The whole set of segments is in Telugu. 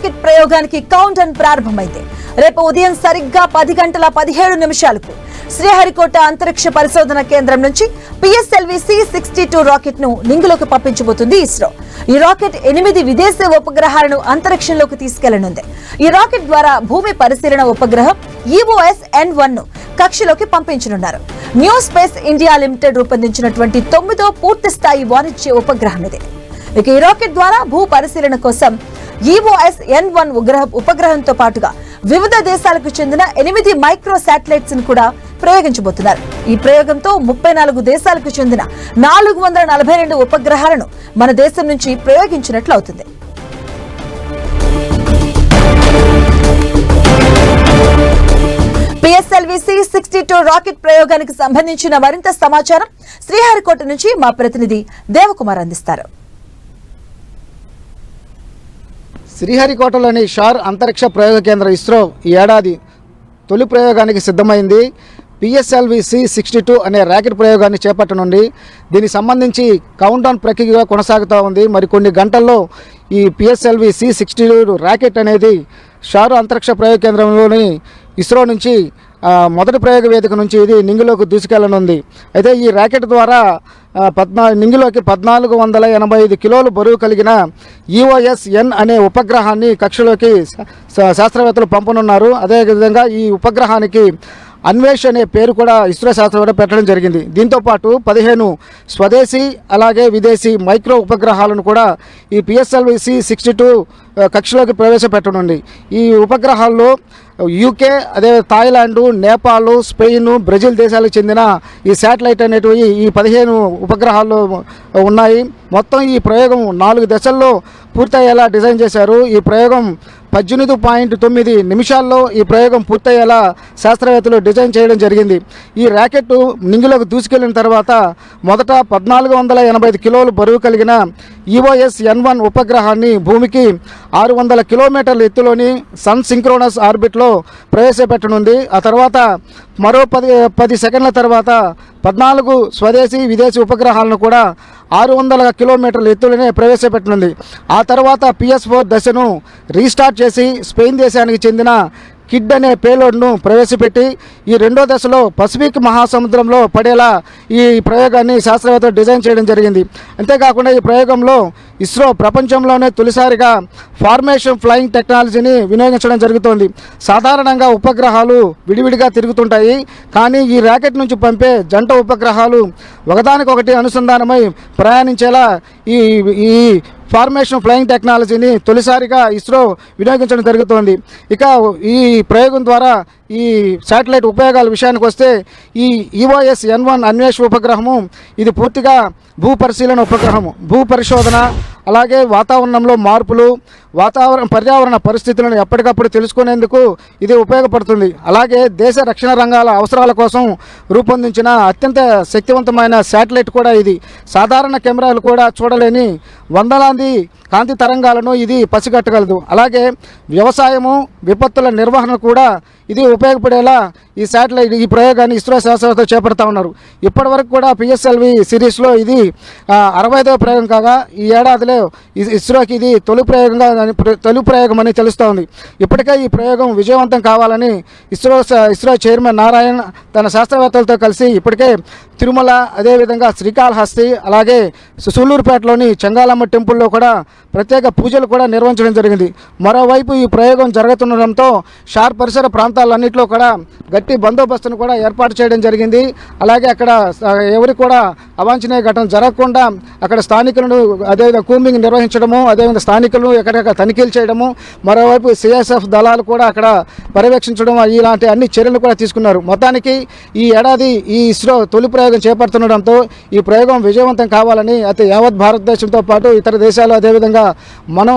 రాకెట్ ప్రయోగానికి కౌంట్ డౌన్ ప్రారంభమైంది. రేపు ఉదయం సరిగ్గా 10:17 శ్రీహరికోట అంతరిక్ష పరిశోధన కేంద్రం నుంచి PSLV C-62 రాకెట్ ను నింగిలోకి పంపించబోతుంది ఇస్రో. ఈ రాకెట్ 8 విదేశీ ఉపగ్రహాలను అంతరిక్షంలోకి తీసుకెళ్లనుంది. ఈ రాకెట్ ద్వారా భూమి పరిశీలన ఉపగ్రహం EOS-N1 ను కక్షలోకి పంపించనున్నారు. న్యూ స్పేస్ ఇండియా లిమిటెడ్ రూపొందించినటువంటి 9వ పూర్తి స్థాయి వాణిజ్య ఉపగ్రహం ఇది. ఇక ఈ రాకెట్ ద్వారా భూ పరిశీలన కోసం EOS-N1 ఉపగ్రహంతో పాటుగా వివిధ దేశాలకు చెందిన 8 మైక్రో శాటిలైట్స్ ను కూడా ప్రయోగించబోతున్నారు. ఈ ప్రయోగంతో 34 దేశాలకు చెందిన 442 ఉపగ్రహాలను మన దేశం నుంచి ప్రయోగించినట్లు అవుతుంది. PSLV C-62 రాకెట్ ప్రయోగానికి సంబంధించిన మరింత సమాచారం శ్రీహరికోట నుంచి మా ప్రతినిధి దేవకుమార్ అందిస్తారు. శ్రీహరికోటలోని షార్ అంతరిక్ష ప్రయోగ కేంద్రం ఇస్రో ఈ ఏడాది తొలి ప్రయోగానికి సిద్ధమైంది. PSLV C-62 అనే రాకెట్ ప్రయోగాన్ని చేపట్టనుంది. దీనికి సంబంధించి కౌంట్ డౌన్ ప్రక్రియ కొనసాగుతూ ఉంది. మరి కొన్ని గంటల్లో ఈ PSLV C-62 రాకెట్ అనేది షార్ అంతరిక్ష ప్రయోగ కేంద్రంలోని ఇస్రో నుంచి మొదటి ప్రయోగ వేదిక నుంచి ఇది నింగిలోకి దూసుకెళ్లనుంది. అయితే ఈ రాకెట్ ద్వారా నింగిలోకి 1485 కిలోలు బరువు కలిగిన EOS-N అనే ఉపగ్రహాన్ని కక్షలోకి శాస్త్రవేత్తలు పంపనున్నారు. అదేవిధంగా ఈ ఉపగ్రహానికి అన్వేష్ అనే పేరు కూడా ఇస్రో శాస్త్రవేత్త పెట్టడం జరిగింది. దీంతోపాటు 15 స్వదేశీ అలాగే విదేశీ మైక్రో ఉపగ్రహాలను కూడా ఈ PSLV C-62 కక్షలోకి ప్రవేశపెట్టనుంది. ఈ ఉపగ్రహాల్లో UK, అదే థాయిలాండ్, నేపాల్, స్పెయిన్, బ్రెజిల్ దేశాలకు చెందిన ఈ శాటిలైట్ అనేటివి ఈ 15 ఉపగ్రహాల్లో ఉన్నాయి. మొత్తం ఈ ప్రయోగం 4 దశల్లో పూర్తయ్యేలా డిజైన్ చేశారు. ఈ ప్రయోగం 18.9 నిమిషాల్లో ఈ ప్రయోగం పూర్తయ్యేలా శాస్త్రవేత్తలు డిజైన్ చేయడం జరిగింది. ఈ రాకెట్ నింగిలోకి దూసుకెళ్లిన తర్వాత మొదట 1485 కిలోలు బరువు కలిగిన EOS-N1 ఉపగ్రహాన్ని భూమికి 600 కిలోమీటర్ల ఎత్తులోని సన్ సింక్రోనస్ ఆర్బిట్లో ప్రవేశపెట్టనుంది. ఆ తర్వాత మరో 10 సెకండ్ల తర్వాత 14 స్వదేశీ విదేశీ ఉపగ్రహాలను కూడా 600 కిలోమీటర్ల ఎత్తులోనే ప్రవేశపెట్టనుంది. ఆ తర్వాత PS-4 దశను రీస్టార్ట్ చేసి స్పెయిన్ దేశానికి చెందిన కిడ్ అనే పేలోడ్ను ప్రవేశపెట్టి ఈ రెండో దశలో పసిఫిక్ మహాసముద్రంలో పడేలా ఈ ప్రయోగాన్ని శాస్త్రవేత్తలు డిజైన్ చేయడం జరిగింది. అంతేకాకుండా ఈ ప్రయోగంలో ఇస్రో ప్రపంచంలోనే తొలిసారిగా ఫార్మేషన్ ఫ్లయింగ్ టెక్నాలజీని వినియోగించడం జరుగుతోంది. సాధారణంగా ఉపగ్రహాలు విడివిడిగా తిరుగుతుంటాయి, కానీ ఈ రాకెట్ నుంచి పంపే జంట ఉపగ్రహాలు ఒకదానికొకటి అనుసంధానమై ప్రయాణించేలా ఈ ఫార్మేషన్ ఫ్లయింగ్ టెక్నాలజీని తొలిసారిగా ఇస్రో వినియోగించడం జరుగుతోంది. ఇక ఈ ప్రయోగం ద్వారా ఈ శాటిలైట్ ఉపయోగాల విషయానికి వస్తే ఈ EOS-N1 అన్వేష్ ఉపగ్రహము ఇది పూర్తిగా భూ పరిశీలన ఉపగ్రహము. భూ పరిశోధన అలాగే వాతావరణంలో మార్పులు, పర్యావరణ పరిస్థితులను ఎప్పటికప్పుడు తెలుసుకునేందుకు ఇది ఉపయోగపడుతుంది. అలాగే దేశ రక్షణ రంగాల అవసరాల కోసం రూపొందించిన అత్యంత శక్తివంతమైన శాటిలైట్ కూడా ఇది. సాధారణ కెమెరాలు కూడా చూడలేని వందలాది కాంతి తరంగాలను ఇది పసిగట్టగలదు. అలాగే వ్యవసాయము, విపత్తుల నిర్వహణ కూడా ఇది ఉపయోగపడేలా ఈ శాటిలైట్ ఈ ప్రయోగాన్ని ఇస్రో శాస్త్రవేత్తలు చేపడతా ఉన్నారు. ఇప్పటి వరకు కూడా PSLV సిరీస్లో ఇది 65వ ప్రయోగం కాగా ఈ ఏడాదిలో ఇస్రోకి ఇది తొలి ప్రయోగం అని తెలుస్తోంది. ఇప్పటికే ఈ ప్రయోగం విజయవంతం కావాలని ఇస్రో చైర్మన్ నారాయణ్ తన శాస్త్రవేత్తలతో కలిసి ఇప్పటికే తిరుమల, అదేవిధంగా శ్రీకాళహస్తి, అలాగే సూళ్లూరుపేటలోని చెంగాలమ్మ టెంపుల్లో కూడా ప్రత్యేక పూజలు కూడా నిర్వహించడం జరిగింది. మరోవైపు ఈ ప్రయోగం జరుగుతుండడంతో షార్ పరిసర ప్రాంతాలన్నింటిలో కూడా గట్టి బందోబస్తును కూడా ఏర్పాటు చేయడం జరిగింది. అలాగే అక్కడ ఎవరికి కూడా అవాంఛనీయ ఘటన జరగకుండా అక్కడ స్థానికులను అదేవిధంగా కూంబింగ్ నిర్వహించడము, అదేవిధంగా స్థానికులను ఎక్కడెక్కడ తనిఖీలు చేయడము, మరోవైపు CSF దళాలు కూడా అక్కడ పర్యవేక్షించడం ఇలాంటి అన్ని చర్యలు కూడా తీసుకున్నారు. మొత్తానికి ఈ ఏడాది ఈ ఇస్రో తొలి ప్రయోగం చేపడుతుండడంతో ఈ ప్రయోగం విజయవంతం కావాలని అయితే యావత్ భారతదేశంతో పాటు ఇతర దేశాలు అదేవిధంగా మనం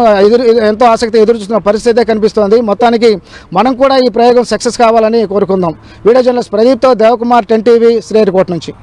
ఎంతో ఆసక్తి ఎదురుచూస్తున్న పరిస్థితే కనిపిస్తోంది. మొత్తానికి మనం కూడా ఈ ప్రయోగం సక్సెస్ కావాలని కోరుకుందాం. వీడియో జర్నలిస్ట్ ప్రదీప్తో దేవకుమార్, 10 TV, శ్రీహరికోట నుంచి.